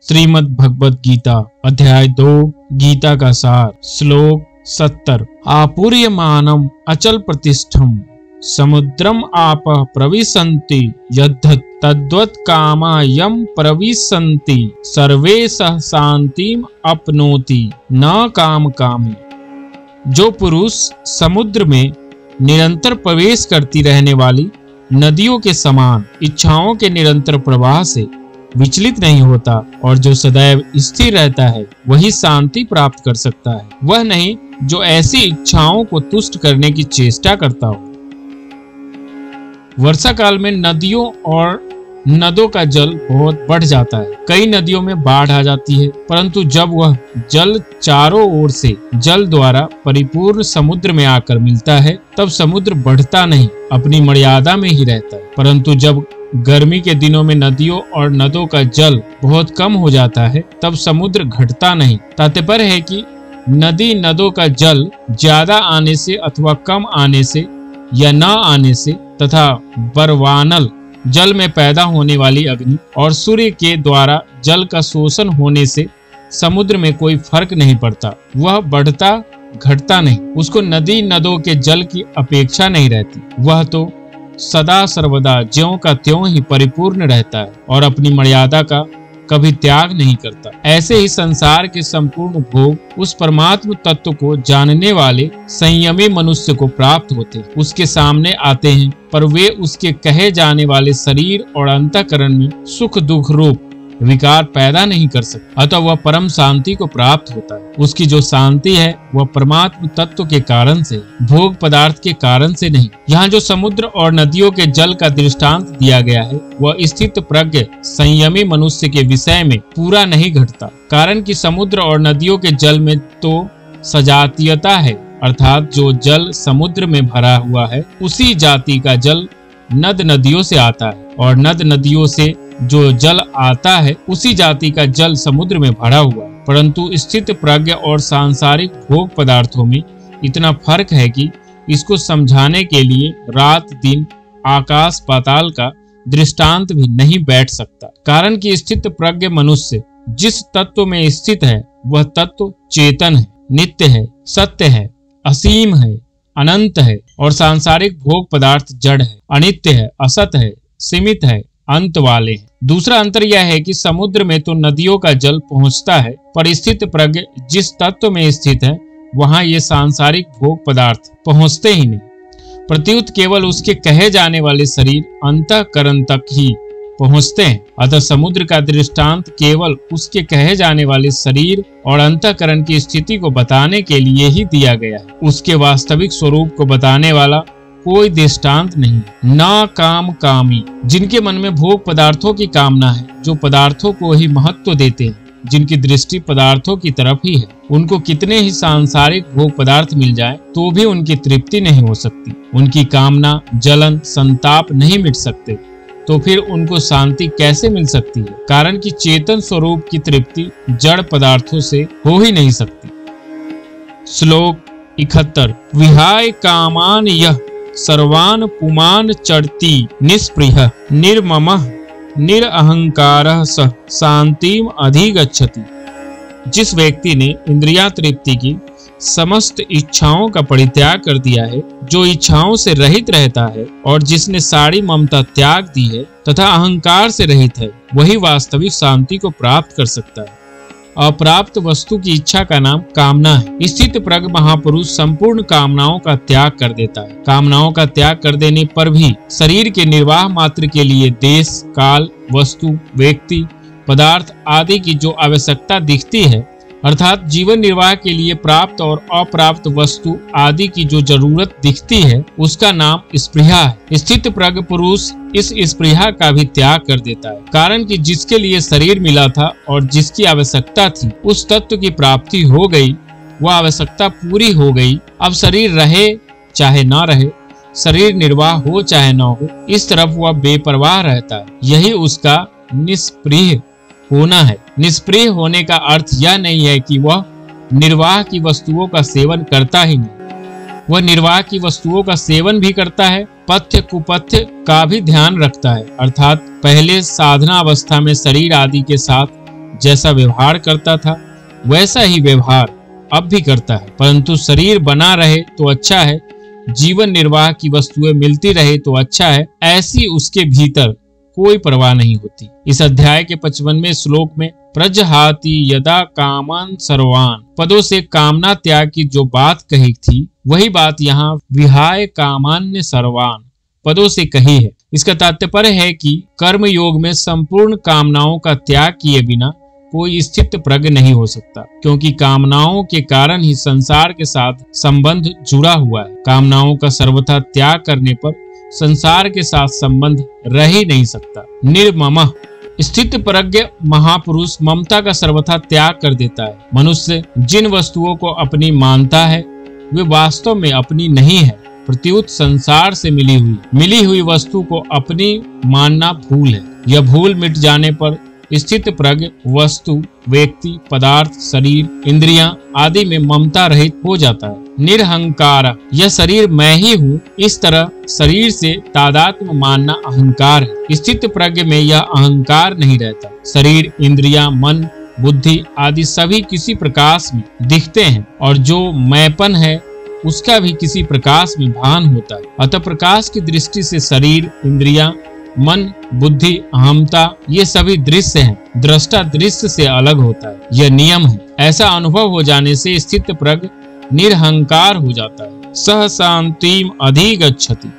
श्रीमद् भगवद गीता अध्याय 2 गीता का सार श्लोक 70। आपूर्यमानम अचल प्रतिष्ठम समुद्रम आपः प्रविशन्ति यद्ध तद्वत् कामा यम प्रविशन्ति सर्वे सह शांतिम अपनोति न काम कामी। जो पुरुष समुद्र में निरंतर प्रवेश करती रहने वाली नदियों के समान इच्छाओं के निरंतर प्रवाह से विचलित नहीं होता और जो सदैव स्थिर रहता है वही शांति प्राप्त कर सकता है, वह नहीं जो ऐसी इच्छाओं को तुष्ट करने की चेष्टा करता हो। वर्षा काल में नदियों और नदों का जल बहुत बढ़ जाता है। कई नदियों में बाढ़ आ जाती है, परंतु जब वह जल चारों ओर से जल द्वारा परिपूर्ण समुद्र में आकर मिलता है तब समुद्र बढ़ता नहीं, अपनी मर्यादा में ही रहता है। परंतु जब गर्मी के दिनों में नदियों और नदों का जल बहुत कम हो जाता है तब समुद्र घटता नहीं। तात्पर्य है कि नदी नदों का जल ज्यादा आने से अथवा कम आने से या न आने से तथा बरवानल जल में पैदा होने वाली अग्नि और सूर्य के द्वारा जल का शोषण होने से समुद्र में कोई फर्क नहीं पड़ता। वह बढ़ता घटता नहीं, उसको नदी नदों के जल की अपेक्षा नहीं रहती। वह तो सदा सर्वदा ज्यों का त्यों ही परिपूर्ण रहता है और अपनी मर्यादा का कभी त्याग नहीं करता। ऐसे ही संसार के संपूर्ण भोग उस परमात्म तत्व को जानने वाले संयमी मनुष्य को प्राप्त होते हैं, उसके सामने आते हैं, पर वे उसके कहे जाने वाले शरीर और अंतःकरण में सुख दुख रूप विकार पैदा नहीं कर सकते। अतः वह परम शांति को प्राप्त होता है। उसकी जो शांति है वह परमात्म तत्व के कारण से, भोग पदार्थ के कारण से नहीं। यहाँ जो समुद्र और नदियों के जल का दृष्टांत दिया गया है वह स्थित प्रज्ञ संयमी मनुष्य के विषय में पूरा नहीं घटता, कारण कि समुद्र और नदियों के जल में तो सजातीयता है, अर्थात जो जल समुद्र में भरा हुआ है उसी जाति का जल नद नदियों से आता है और नद नदियों से जो जल आता है उसी जाति का जल समुद्र में भरा हुआ है। परंतु स्थित प्रज्ञ और सांसारिक भोग पदार्थों में इतना फर्क है कि इसको समझाने के लिए रात दिन आकाश पाताल का दृष्टांत भी नहीं बैठ सकता, कारण कि स्थित प्रज्ञ मनुष्य जिस तत्व में स्थित है वह तत्व चेतन है, नित्य है, सत्य है, असीम है, अनंत है और सांसारिक भोग पदार्थ जड़ है, अनित्य है, असत है, सीमित है, अंत वाले हैं। दूसरा अंतर यह है कि समुद्र में तो नदियों का जल पहुंचता है, पर स्थित प्रज्ञ जिस तत्व में स्थित है वहां ये सांसारिक भोग पदार्थ पहुंचते ही नहीं, प्रत्युत केवल उसके कहे जाने वाले शरीर अंतःकरण तक ही पहुंचते हैं। अतः समुद्र का दृष्टांत केवल उसके कहे जाने वाले शरीर और अंतःकरण की स्थिति को बताने के लिए ही दिया गया है। उसके वास्तविक स्वरूप को बताने वाला कोई दृष्टांत नहीं। ना काम कामी, जिनके मन में भोग पदार्थों की कामना है, जो पदार्थों को ही महत्व देते हैं, जिनकी दृष्टि पदार्थों की तरफ ही है, उनको कितने ही सांसारिक भोग पदार्थ मिल जाए तो भी उनकी तृप्ति नहीं हो सकती। उनकी कामना, जलन, संताप नहीं मिट सकते, तो फिर उनको शांति कैसे मिल सकती है, कारण कि चेतन स्वरूप की तृप्ति जड़ पदार्थों से हो ही नहीं सकती। श्लोक 71। विहाय कामान यह सर्वान पुमान चढ़ती निष्पृह निर्ममः निरअहंकारः सह शांतिम अधिगच्छति। जिस व्यक्ति ने इंद्रियां तृप्ति की समस्त इच्छाओं का परित्याग कर दिया है, जो इच्छाओं से रहित रहता है और जिसने सारी ममता त्याग दी है तथा अहंकार से रहित है, वही वास्तविक शांति को प्राप्त कर सकता है। अप्राप्त वस्तु की इच्छा का नाम कामना है। स्थित प्रज्ञ महापुरुष संपूर्ण कामनाओं का त्याग कर देता है। कामनाओं का त्याग कर देने पर भी शरीर के निर्वाह मात्र के लिए देश, काल, वस्तु, व्यक्ति, पदार्थ आदि की जो आवश्यकता दिखती है, अर्थात जीवन निर्वाह के लिए प्राप्त और अप्राप्त वस्तु आदि की जो जरूरत दिखती है, उसका नाम स्पृहा है। स्थित प्रज्ञ पुरुष इस स्पृहा का भी त्याग कर देता है, कारण कि जिसके लिए शरीर मिला था और जिसकी आवश्यकता थी उस तत्व की प्राप्ति हो गई, वह आवश्यकता पूरी हो गई। अब शरीर रहे चाहे ना रहे, शरीर निर्वाह हो चाहे न हो, इस तरफ वह बेपरवाह रहता है। यही उसका निष्पृह होना है। निष्प्रिय होने का अर्थ यह नहीं है कि वह निर्वाह की वस्तुओं का सेवन करता ही नहीं, वह निर्वाह की वस्तुओं का सेवन भी करता है, पथ्य कुपथ्य का भी ध्यान रखता है, अर्थात पहले साधना अवस्था में शरीर आदि के साथ जैसा व्यवहार करता था वैसा ही व्यवहार अब भी करता है, परंतु शरीर बना रहे तो अच्छा है, जीवन निर्वाह की वस्तुएं मिलती रहे तो अच्छा है, ऐसी उसके भीतर कोई परवाह नहीं होती। इस अध्याय के 55वें श्लोक में प्रजहाति यदा कामान सर्वान पदों से कामना त्याग की जो बात कही थी वही बात यहाँ विहाय कामान्य सर्वान पदों से कही है। इसका तात्पर्य है कि कर्म योग में संपूर्ण कामनाओं का त्याग किए बिना कोई स्थित प्रज्ञ नहीं हो सकता, क्योंकि कामनाओं के कारण ही संसार के साथ संबंध जुड़ा हुआ है। कामनाओं का सर्वथा त्याग करने पर संसार के साथ संबंध रह ही नहीं सकता। निर्ममः स्थित प्रज्ञ महापुरुष ममता का सर्वथा त्याग कर देता है। मनुष्य जिन वस्तुओं को अपनी मानता है वे वास्तव में अपनी नहीं है, प्रत्युत संसार से मिली हुई वस्तु को अपनी मानना भूल है। यह भूल मिट जाने पर स्थित प्रज्ञ वस्तु, व्यक्ति, पदार्थ, शरीर, इंद्रियां आदि में ममता रहित हो जाता है। निरहंकार यह शरीर मैं ही हूँ, इस तरह शरीर से तादात्म्य मानना अहंकार है। स्थित प्रज्ञ में यह अहंकार नहीं रहता। शरीर, इंद्रियां, मन, बुद्धि आदि सभी किसी प्रकाश में दिखते हैं और जो मैंपन है उसका भी किसी प्रकाश में भान होता है। अतः प्रकाश की दृष्टि से शरीर, इंद्रियां, मन, बुद्धि, अहमता ये सभी दृश्य हैं। दृष्टा दृश्य से अलग होता है, यह नियम है। ऐसा अनुभव हो जाने से स्थित प्रज्ञ निरहंकार हो जाता है। सह शांतिम अधिगच्छति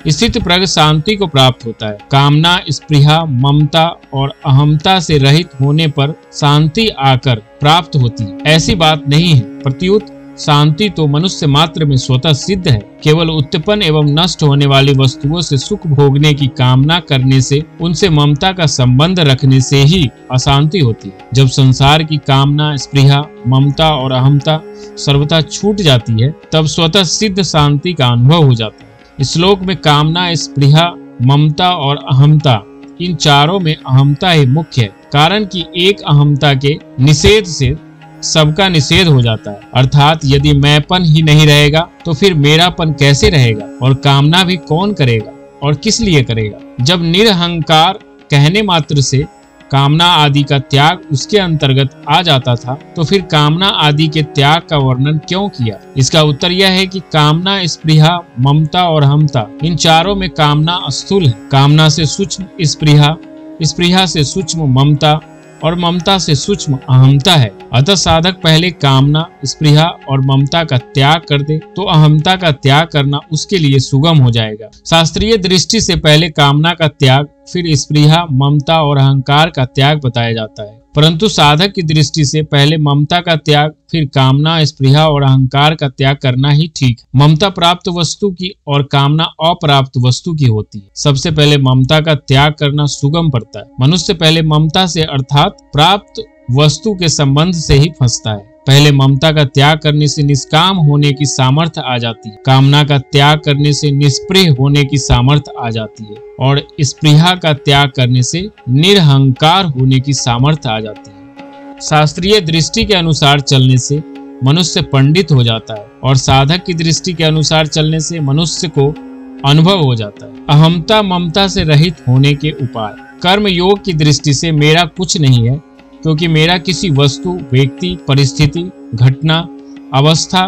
स्थित प्रज्ञ शांति को प्राप्त होता है। कामना, स्पृहा, ममता और अहमता से रहित होने पर शांति आकर प्राप्त होती है ऐसी बात नहीं है। प्रत्युत शांति तो मनुष्य मात्र में स्वतः सिद्ध है। केवल उत्पन्न एवं नष्ट होने वाली वस्तुओं से सुख भोगने की कामना करने से, उनसे ममता का संबंध रखने से ही अशांति होती है। जब संसार की कामना, स्पृहा, ममता और अहमता सर्वथा छूट जाती है तब स्वतः सिद्ध शांति का अनुभव हो जाता है। इस श्लोक में कामना, स्पृहा, ममता और अहमता इन चारों में अहमता ही मुख्य है, कारण कि एक अहमता के निषेध से सबका निषेध हो जाता है। अर्थात यदि मैंपन ही नहीं रहेगा तो फिर मेरापन कैसे रहेगा और कामना भी कौन करेगा और किस लिए करेगा। जब निरहंकार कहने मात्र से कामना आदि का त्याग उसके अंतर्गत आ जाता था तो फिर कामना आदि के त्याग का वर्णन क्यों किया। इसका उत्तर यह है कि कामना, स्पृहा, ममता और अहमता इन चारों में कामना स्थूल है, कामना से सूक्ष्म स्पृहा, स्पृहा से सूक्ष्म ममता और ममता से सूक्ष्म अहमता है। अतः साधक पहले कामना, स्पृहा और ममता का त्याग कर दे तो अहमता का त्याग करना उसके लिए सुगम हो जाएगा। शास्त्रीय दृष्टि से पहले कामना का त्याग, फिर स्पृहा, ममता और अहंकार का त्याग बताया जाता है, परंतु साधक की दृष्टि से पहले ममता का त्याग, फिर कामना, स्पृहा और अहंकार का त्याग करना ही ठीक है। ममता प्राप्त वस्तु की और कामना अप्राप्त वस्तु की होती है। सबसे पहले ममता का त्याग करना सुगम पड़ता है। मनुष्य पहले ममता से अर्थात प्राप्त वस्तु के संबंध से ही फंसता है। पहले ममता का त्याग करने से निष्काम होने की सामर्थ्य आ जाती है, कामना का त्याग करने से निष्प्रिय होने की सामर्थ्य आ जाती है और स्पृहा का त्याग करने से निरहंकार होने की सामर्थ्य आ जाती है। शास्त्रीय दृष्टि के अनुसार चलने से मनुष्य पंडित हो जाता है और साधक की दृष्टि के अनुसार चलने से मनुष्य को अनुभव हो जाता है। अहमता, ममता से रहित होने के उपाय। कर्म योग की दृष्टि से मेरा कुछ नहीं है, क्योंकि मेरा किसी वस्तु, व्यक्ति, परिस्थिति, घटना, अवस्था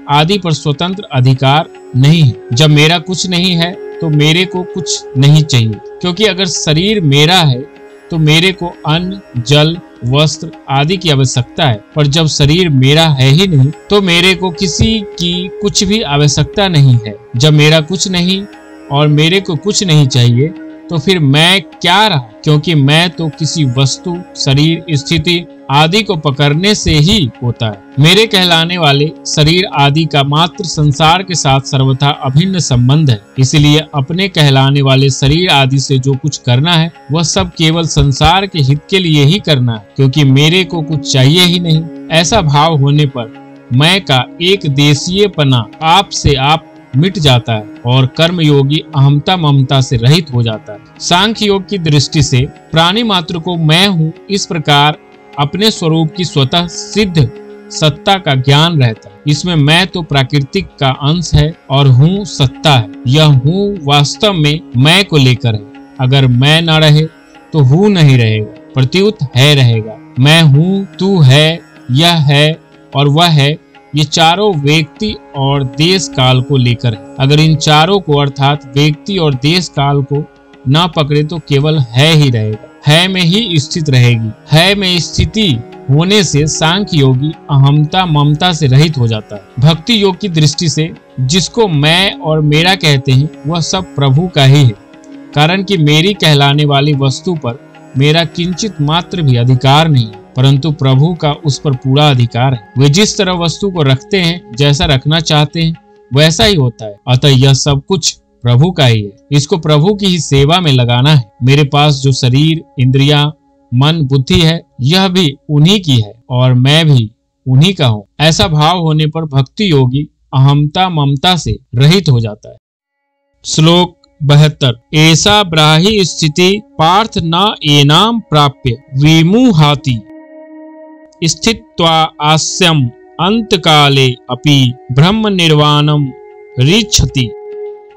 आदि पर स्वतंत्र अधिकार नहीं है। जब मेरा कुछ नहीं है तो मेरे को कुछ नहीं चाहिए, क्योंकि अगर शरीर मेरा है तो मेरे को अन्न, जल, वस्त्र आदि की आवश्यकता है, पर जब शरीर मेरा है ही नहीं तो मेरे को किसी की कुछ भी आवश्यकता नहीं है। जब मेरा कुछ नहीं और मेरे को कुछ नहीं चाहिए तो फिर मैं क्या रहा, क्योंकि मैं तो किसी वस्तु, शरीर, स्थिति आदि को पकड़ने से ही होता है। मेरे कहलाने वाले शरीर आदि का मात्र संसार के साथ सर्वथा अभिन्न संबंध है। इसलिए अपने कहलाने वाले शरीर आदि से जो कुछ करना है वह सब केवल संसार के हित के लिए ही करना है, क्योंकि मेरे को कुछ चाहिए ही नहीं। ऐसा भाव होने पर मैं का एक देशीयपना आप से आप मिट जाता है और कर्म योगी अहमता, ममता से रहित हो जाता है। सांख्य योग की दृष्टि से प्राणी मात्र को मैं हूँ इस प्रकार अपने स्वरूप की स्वतः सिद्ध सत्ता का ज्ञान रहता है। इसमें मैं तो प्राकृतिक का अंश है और हूँ सत्ता है। यह हूँ वास्तव में मैं को लेकर है। अगर मैं न रहे तो हूँ नहीं रहेगा। प्रत्युत है रहेगा। मैं हूँ, तू है, यह है और वह है, ये चारों व्यक्ति और देश काल को लेकर है। अगर इन चारों को अर्थात व्यक्ति और देश काल को ना पकड़े तो केवल है ही रहेगा, है में ही स्थित रहेगी। है में स्थिति होने से सांख्य योगी अहमता ममता से रहित हो जाता है। भक्ति योग की दृष्टि से जिसको मैं और मेरा कहते हैं वह सब प्रभु का ही है, कारण कि मेरी कहलाने वाली वस्तु पर मेरा किंचित मात्र भी अधिकार नहीं है, परंतु प्रभु का उस पर पूरा अधिकार है। वे जिस तरह वस्तु को रखते हैं, जैसा रखना चाहते हैं वैसा ही होता है। अतः यह सब कुछ प्रभु का ही है, इसको प्रभु की ही सेवा में लगाना है। मेरे पास जो शरीर, इंद्रियां, मन, बुद्धि है, यह भी उन्हीं की है और मैं भी उन्हीं का हूँ। ऐसा भाव होने पर भक्ति योगी अहमता ममता से रहित हो जाता है। श्लोक 72। ऐसा ब्राहि स्थिति पार्थ न एनाम प्राप्य विमुहाति स्थित्वा आस्यम अंतकाले अपि ब्रह्म निर्वाणम ऋच्छति।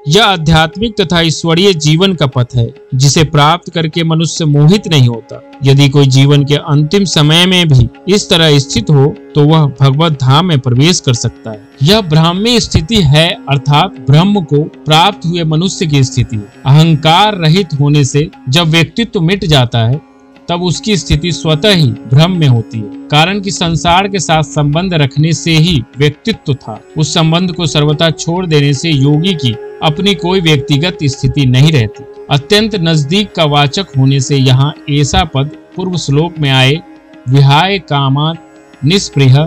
यह आध्यात्मिक तथा ईश्वरीय जीवन का पथ है जिसे प्राप्त करके मनुष्य मोहित नहीं होता। यदि कोई जीवन के अंतिम समय में भी इस तरह स्थित हो तो वह भगवत धाम में प्रवेश कर सकता है। यह ब्राह्मी स्थिति है, अर्थात ब्रह्म को प्राप्त हुए मनुष्य की स्थिति। अहंकार रहित होने से जब व्यक्तित्व मिट जाता है तब उसकी स्थिति स्वतः ही ब्रह्म में होती है, कारण कि संसार के साथ संबंध रखने से ही व्यक्तित्व था। उस संबंध को सर्वथा छोड़ देने से योगी की अपनी कोई व्यक्तिगत स्थिति नहीं रहती। अत्यंत नजदीक का वाचक होने से यहाँ ऐसा पद पूर्व श्लोक में आए विहाय कामात् निस्पृह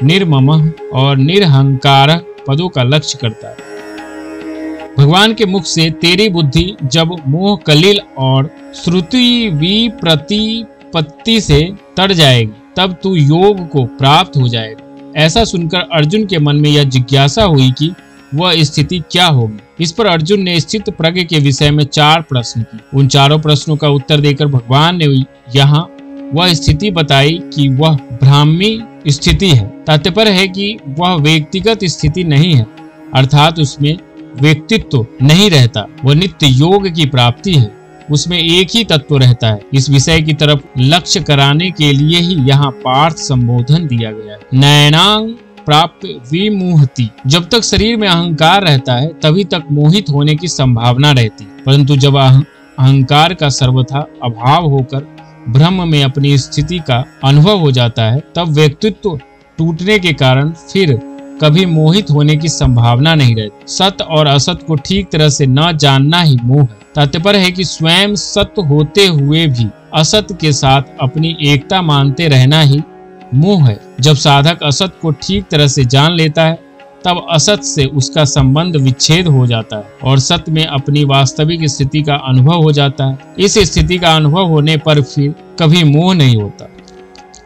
निर्ममः और निरहंकार पदों का लक्ष्य करता है। भगवान के मुख से तेरी बुद्धि जब मोह कलिल और श्रुति विप्रतिपत्ति से तर जाएगी तब तू योग को प्राप्त हो जाएगा। ऐसा सुनकर अर्जुन के मन में यह जिज्ञासा हुई कि वह स्थिति क्या होगी। इस पर अर्जुन ने स्थित प्रज्ञ के विषय में 4 प्रश्न की। उन चारों प्रश्नों का उत्तर देकर भगवान ने यहाँ वह स्थिति बताई कि वह ब्राह्मी स्थिति है। तात्पर्य है कि वह व्यक्तिगत स्थिति नहीं है, अर्थात उसमें व्यक्तित्व नहीं रहता। वह नित्य योग की प्राप्ति है, उसमें एक ही तत्व रहता है। इस विषय की तरफ लक्ष्य कराने के लिए ही यहाँ पार्थ संबोधन दिया गया है। नयनांग प्राप्त विमुहति। जब तक शरीर में अहंकार रहता है तभी तक मोहित होने की संभावना रहती, परंतु जब अहंकार का सर्वथा अभाव होकर ब्रह्म में अपनी स्थिति का अनुभव हो जाता है तब व्यक्तित्व टूटने के कारण फिर कभी मोहित होने की संभावना नहीं रहती। सत्य और असत को ठीक तरह से न जानना ही मोह है। तात्पर्य है कि स्वयं सत्य होते हुए भी असत के साथ अपनी एकता मानते रहना ही मोह है। जब साधक असत को ठीक तरह से जान लेता है तब असत से उसका संबंध विच्छेद हो जाता है और सत्य में अपनी वास्तविक स्थिति का अनुभव हो जाता है। इस स्थिति का अनुभव होने पर फिर कभी मोह नहीं होता।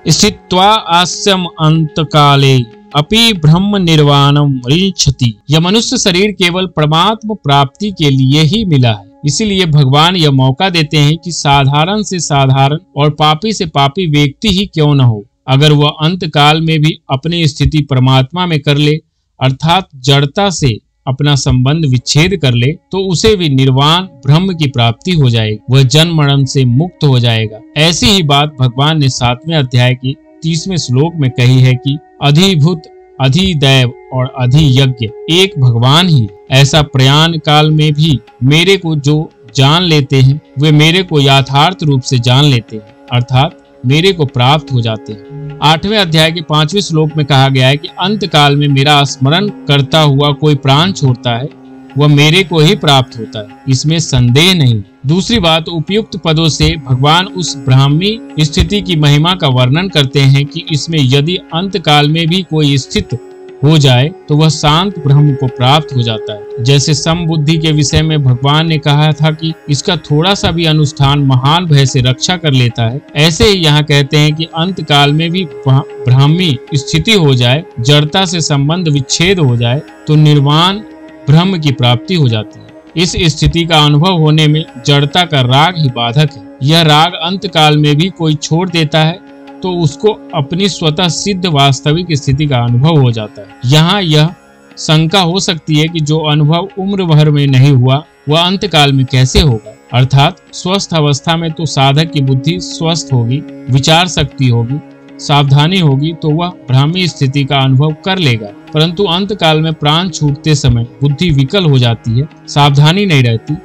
स्थित्वा आस्यम अंतकाले अपि ब्रह्म निर्वाणम ऋच्छति। यह मनुष्य शरीर केवल परमात्म प्राप्ति के लिए ही मिला है, इसीलिए भगवान यह मौका देते हैं कि साधारण से साधारण और पापी से पापी व्यक्ति ही क्यों न हो, अगर वह अंत काल में भी अपनी स्थिति परमात्मा में कर ले, अर्थात जड़ता से अपना संबंध विच्छेद कर ले, तो उसे भी निर्वाण ब्रह्म की प्राप्ति हो जाएगी। वह जन्म मरण से मुक्त हो जाएगा। ऐसी ही बात भगवान ने 7वें अध्याय की 30वें श्लोक में कही है कि अधिभूत, अधिदैव और अधियज्ञ एक भगवान ही है। ऐसा प्रयाण काल में भी मेरे को जो जान लेते हैं वे मेरे को यथार्थ रूप से जान लेते हैं, अर्थात मेरे को प्राप्त हो जाते हैं। 8वें अध्याय के 5वें श्लोक में कहा गया है कि अंत काल में मेरा स्मरण करता हुआ कोई प्राण छोड़ता है वह मेरे को ही प्राप्त होता है, इसमें संदेह नहीं। दूसरी बात, उपयुक्त पदों से भगवान उस ब्राह्मी स्थिति की महिमा का वर्णन करते हैं कि इसमें यदि अंत काल में भी कोई स्थित हो जाए तो वह शांत ब्रह्म को प्राप्त हो जाता है। जैसे समबुद्धि के विषय में भगवान ने कहा था कि इसका थोड़ा सा भी अनुष्ठान महान भय से रक्षा कर लेता है, ऐसे ही यहाँ कहते हैं कि अंत काल में भी ब्राह्मी स्थिति हो जाए, जड़ता से संबंध विच्छेद हो जाए तो निर्वाण ब्रह्म की प्राप्ति हो जाती है। इस स्थिति का अनुभव होने में जड़ता का राग ही बाधक है। यह राग अंत काल में भी कोई छोड़ देता है तो उसको अपनी स्वतः सिद्ध वास्तविक स्थिति का अनुभव हो जाता है। यहाँ यह शंका हो सकती है कि जो अनुभव उम्र भर में नहीं हुआ वह अंत काल में कैसे होगा। अर्थात स्वस्थ अवस्था में तो साधक की बुद्धि स्वस्थ होगी, विचार शक्ति होगी, सावधानी होगी तो वह ब्राह्मी स्थिति का अनुभव कर लेगा। परंतु अंत काल में प्राण छूटते समय बुद्धि विकल हो जाती है, सावधानी नहीं रहती।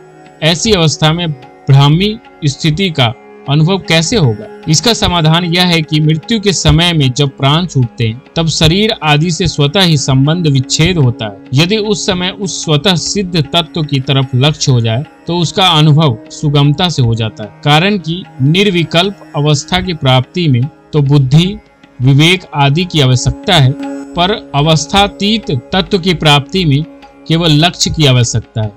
ऐसी अवस्था में ब्राह्मी स्थिति का अनुभव कैसे होगा? इसका समाधान यह है कि मृत्यु के समय में जब प्राण छूटते हैं तब शरीर आदि से स्वतः ही संबंध विच्छेद होता है। यदि उस समय उस स्वतः सिद्ध तत्व की तरफ लक्ष्य हो जाए तो उसका अनुभव सुगमता से हो जाता है। कारण कि निर्विकल्प अवस्था की प्राप्ति में तो बुद्धि, विवेक आदि की आवश्यकता है, पर अवस्थातीत तत्व की प्राप्ति में केवल लक्ष्य की आवश्यकता है।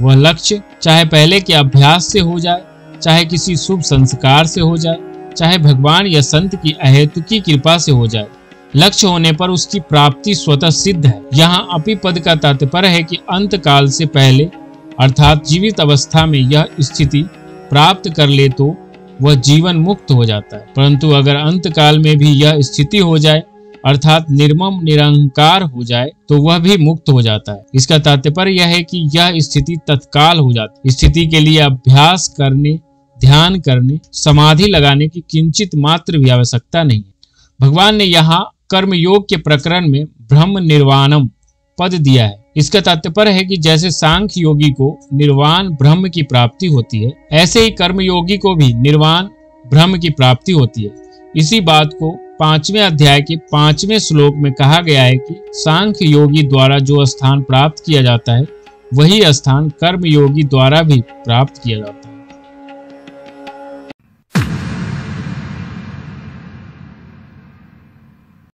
वह लक्ष्य चाहे पहले के अभ्यास से हो जाए, चाहे किसी शुभ संस्कार से हो जाए, चाहे भगवान या संत की अहेतुकी कृपा से हो जाए, लक्ष्य होने पर उसकी प्राप्ति स्वतः सिद्ध है। यहाँ अपि पद का तात्पर्य है कि अंत काल से पहले अर्थात जीवित अवस्था में यह स्थिति प्राप्त कर ले तो वह जीवन मुक्त हो जाता है। परंतु अगर अंत काल में भी यह स्थिति हो जाए अर्थात निर्मम निरंकार हो जाए तो वह भी मुक्त हो जाता है। इसका तात्पर्य यह है कि यह स्थिति तत्काल हो जाती है। स्थिति के लिए अभ्यास करने, ध्यान करने, समाधि लगाने की किंचित मात्र भी आवश्यकता नहीं है। भगवान ने यहाँ कर्म योग के प्रकरण में ब्रह्म निर्वाणम पद दिया है। इसका तात्पर्य है कि जैसे सांख्य योगी को निर्वाण ब्रह्म की प्राप्ति होती है, ऐसे ही कर्म योगी को भी निर्वाण ब्रह्म की प्राप्ति होती है। इसी बात को 5वें अध्याय के 5वें श्लोक में कहा गया है कि सांख्य योगी द्वारा जो स्थान प्राप्त किया जाता है वही स्थान कर्म योगी द्वारा भी प्राप्त किया जाता है।